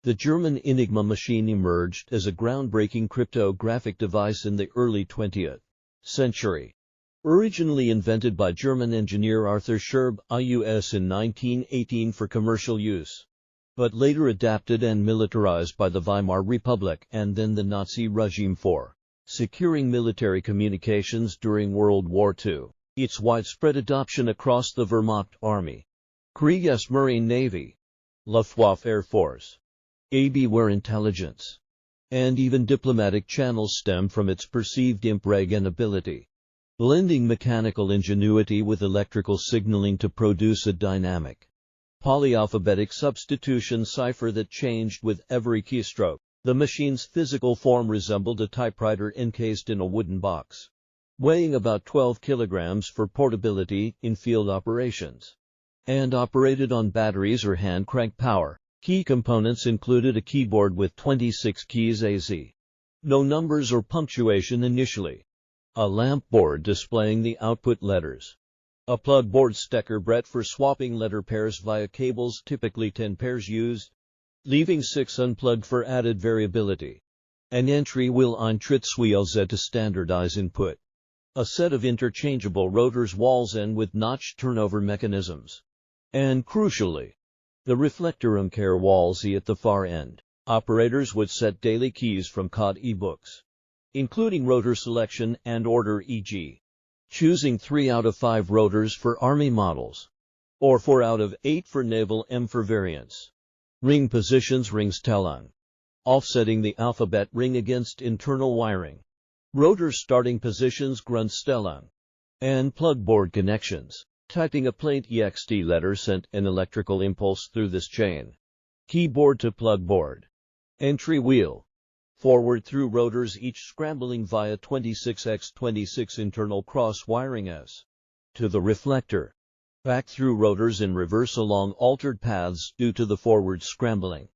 The German Enigma machine emerged as a groundbreaking cryptographic device in the early 20th century. Originally invented by German engineer Arthur Scherbius in 1918 for commercial use, but later adapted and militarized by the Weimar Republic and then the Nazi regime for securing military communications during World War II. Its widespread adoption across the Wehrmacht Army, Kriegsmarine Navy, Luftwaffe Air Force, Abwehr intelligence, and even diplomatic channels stem from its perceived impregnability, blending mechanical ingenuity with electrical signaling to produce a dynamic, polyalphabetic substitution cipher that changed with every keystroke. The machine's physical form resembled a typewriter encased in a wooden box, weighing about 12 kilograms for portability in field operations, and operated on batteries or hand crank power. Key components included a keyboard with 26 keys AZ, no numbers or punctuation initially, a lamp board displaying the output letters, a plugboard stecker brett for swapping letter pairs via cables, typically 10 pairs used, leaving 6 unplugged for added variability, an entry wheel Eintrittswheel to standardize input, a set of interchangeable rotors walls end with notched turnover mechanisms, and crucially, the reflector wall Z at the far end. Operators would set daily keys from code ebooks, including rotor selection and order, e.g., choosing 3 out of 5 rotors for Army models, or 4 out of 8 for Naval M4 variants. Ring positions Ringstellung, offsetting the alphabet ring against internal wiring. Rotor starting positions Grundstellung, and plugboard connections. Typing a plain ext letter sent an electrical impulse through this chain. Keyboard to plugboard. Entry wheel. Forward through rotors, each scrambling via 26x26 internal cross-wiring S. To the reflector. Back through rotors in reverse along altered paths due to the forward scrambling.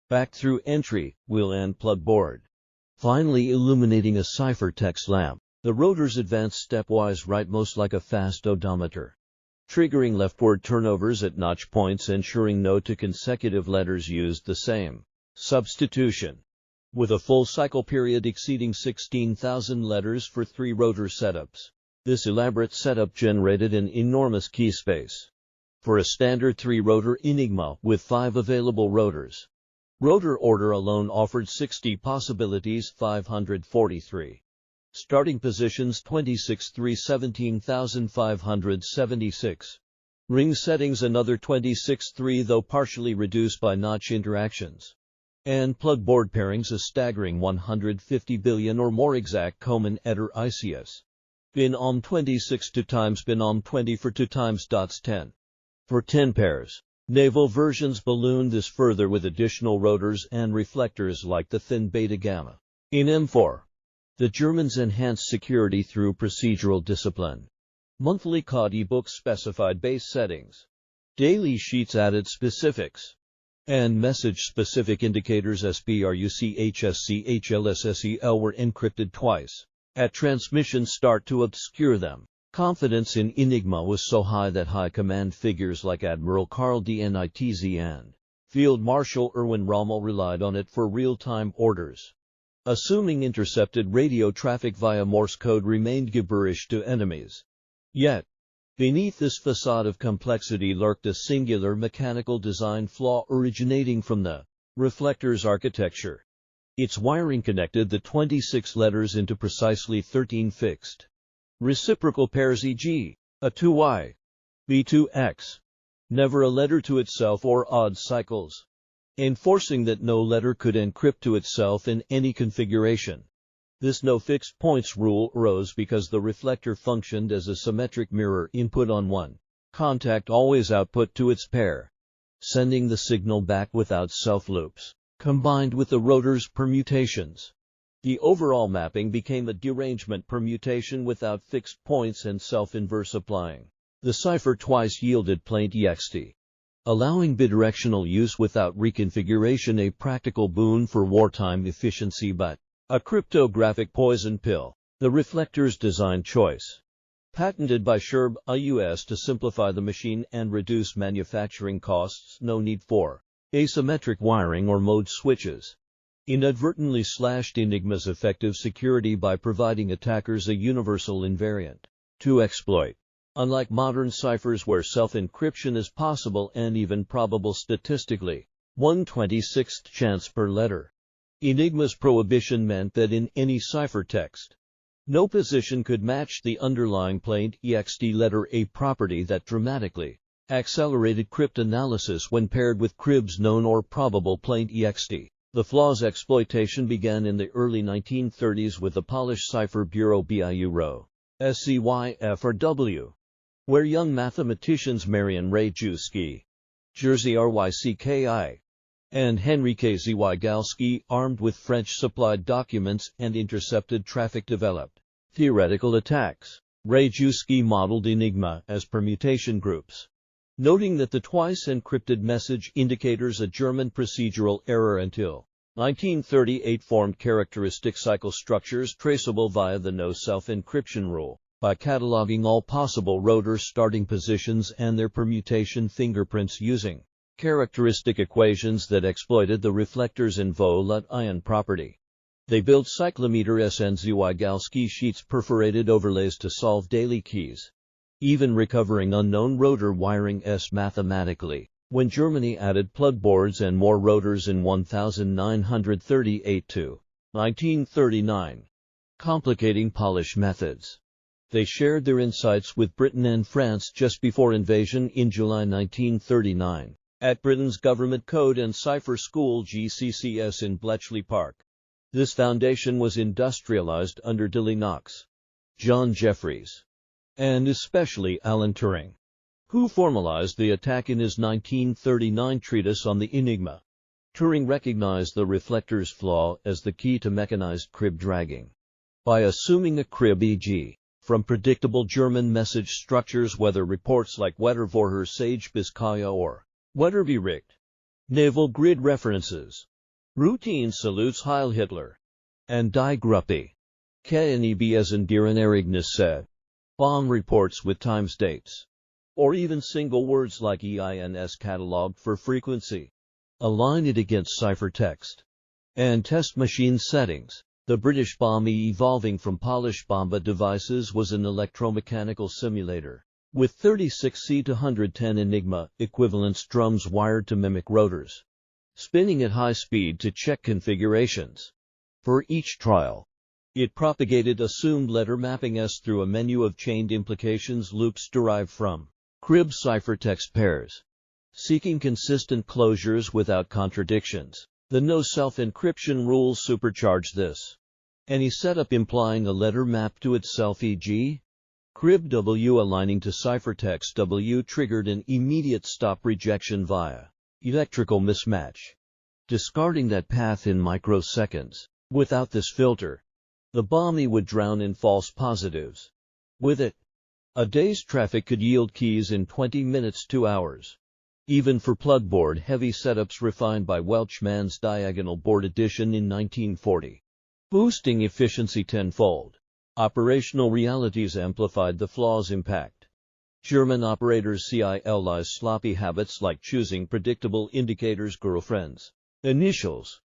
Back through entry, wheel and plugboard. Finally illuminating a ciphertext lamp. The rotors advance stepwise rightmost like a fast odometer, triggering leftward turnovers at notch points, ensuring no two consecutive letters used the same substitution. With a full cycle period exceeding 16,000 letters for 3 rotor setups. This elaborate setup generated an enormous key space for a standard 3-rotor Enigma with 5 available rotors. Rotor order alone offered 60 possibilities, 543. Starting positions 26-3, 17,576. Ring settings another 26-3, though partially reduced by notch interactions. And plugboard pairings a staggering 150 billion or more exact Komen Eder ICS. Bin 26 2 times bin 24 2 times dots 10. For 10 pairs. Naval versions ballooned this further with additional rotors and reflectors like the thin beta gamma. In M4, the Germans enhanced security through procedural discipline. Monthly code ebooks specified base settings. Daily sheets added specifics. And message-specific indicators SBRUCHSCHLSSEL were encrypted twice at transmission start to obscure them. Confidence in Enigma was so high that high command figures like Admiral Karl Dnitz and Field Marshal Erwin Rommel relied on it for real-time orders. Assuming intercepted radio traffic via Morse code remained gibberish to enemies. Yet, beneath this facade of complexity lurked a singular mechanical design flaw originating from the reflector's architecture. Its wiring connected the 26 letters into precisely 13 fixed reciprocal pairs, e.g., a 2y, b2x, never a letter to itself or odd cycles, enforcing that no letter could encrypt to itself in any configuration. This no fixed points rule arose because the reflector functioned as a symmetric mirror, input on one contact always output to its pair, sending the signal back without self-loops. Combined with the rotor's permutations, the overall mapping became a derangement permutation without fixed points and self-inverse applying. The cipher twice yielded plain ext, allowing bidirectional use without reconfiguration, a practical boon for wartime efficiency but a cryptographic poison pill. The reflector's design choice, patented by Scherbius to simplify the machine and reduce manufacturing costs, no need for asymmetric wiring or mode switches, inadvertently slashed Enigma's effective security by providing attackers a universal invariant to exploit. Unlike modern ciphers where self-encryption is possible and even probable statistically, 1/26th chance per letter, Enigma's prohibition meant that in any ciphertext, no position could match the underlying plain text letter, a property that dramatically accelerated cryptanalysis when paired with cribs known or probable plain text. The Flaw's exploitation began in the early 1930s with the Polish cipher bureau BIU SCYFRW, where young mathematicians Marian Rejewski, Jerzy Rycki, and Henryk Zwygalski, armed with French-supplied documents and intercepted traffic, developed theoretical attacks. Rejewski modeled Enigma as permutation groups, noting that the twice-encrypted message indicators a German procedural error until 1938 formed characteristic cycle structures traceable via the no self-encryption rule, by cataloging all possible rotor starting positions and their permutation fingerprints using characteristic equations that exploited the reflector's involute-ion property. They built cyclometer SN Zwygalski sheets perforated overlays to solve daily keys, even recovering unknown rotor wiring mathematically. When Germany added plugboards and more rotors in 1938 to 1939, complicating Polish methods, they shared their insights with Britain and France just before invasion in July 1939. At Britain's Government Code and Cipher School GCCS in Bletchley Park. This foundation was industrialized under Dilly Knox, John Jeffreys, and especially Alan Turing, who formalized the attack in his 1939 treatise on the Enigma. Turing recognized the reflector's flaw as the key to mechanized crib dragging. By assuming a crib, e.g., from predictable German message structures, weather reports like Wettervorher Sage Biskaya or Wetterbericht, naval grid references, routine salutes Heil Hitler, and Die Gruppe, Kenebesen Ereignisse, bomb reports with times dates, or even single words like EINS cataloged for frequency. Align it against ciphertext and test machine settings. The British Bombe, evolving from Polish Bombe devices, was an electromechanical simulator with 36C to 110 Enigma equivalence drums wired to mimic rotors, spinning at high speed to check configurations. For each trial, it propagated assumed letter mapping S through a menu of chained implications loops derived from crib ciphertext pairs, seeking consistent closures without contradictions. The no self-encryption rules supercharge this. Any setup implying a letter map to itself, e.g., crib W aligning to ciphertext W, triggered an immediate stop rejection via electrical mismatch, discarding that path in microseconds. Without this filter, the Bombe would drown in false positives. With it, a day's traffic could yield keys in 20 minutes to hours, even for plugboard-heavy setups refined by Welchman's diagonal board edition in 1940, boosting efficiency tenfold. Operational realities amplified the Flaw's impact. German operators realized sloppy habits like choosing predictable indicators, girlfriends, initials,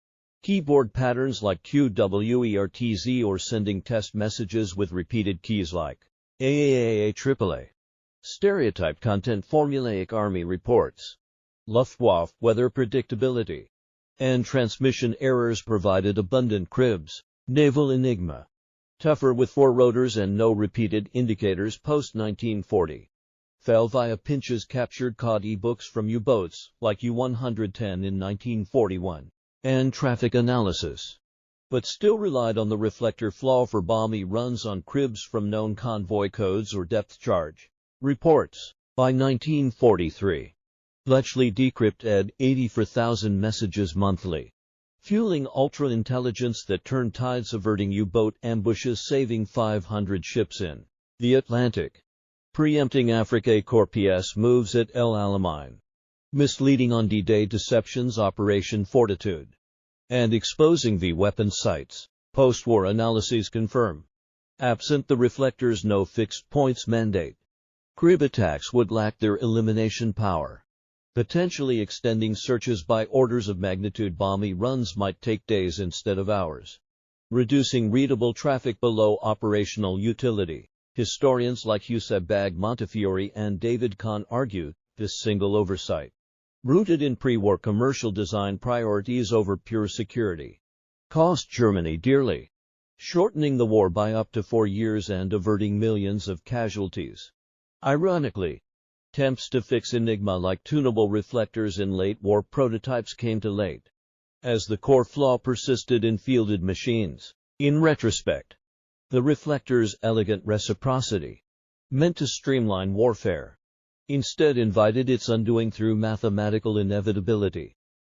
keyboard patterns like QWERTZ, or sending test messages with repeated keys like AAAA. Stereotyped content, formulaic army reports, Luftwaffe weather predictability, and transmission errors provided abundant cribs. Naval Enigma, tougher with 4 rotors and no repeated indicators post-1940, fell via pinches captured COD e-books from U-boats like U-110 in 1941, and traffic analysis, but still relied on the reflector flaw for Bombe runs on cribs from known convoy codes or depth charge reports. By 1943, Bletchley decrypted 84,000 messages monthly, fueling ultra-intelligence that turned tides, averting U-boat ambushes, saving 500 ships in the Atlantic, preempting Afrique Corps' moves at El Alamein, misleading on D-Day deceptions Operation Fortitude, and exposing the weapon sites. Post-war analyses confirm, absent the reflector's no fixed points mandate, crib attacks would lack their elimination power. potentially extending searches by orders of magnitude. Bombe runs might take days instead of hours, reducing readable traffic below operational utility. Historians like Eusebio Montefiore and David Kahn argue this single oversight, rooted in pre-war commercial design priorities over pure security, cost Germany dearly, shortening the war by up to 4 years and averting millions of casualties. Ironically, attempts to fix Enigma like tunable reflectors in late war prototypes came too late, as the core flaw persisted in fielded machines. In retrospect, the reflector's elegant reciprocity, meant to streamline warfare, instead invited its undoing through mathematical inevitability.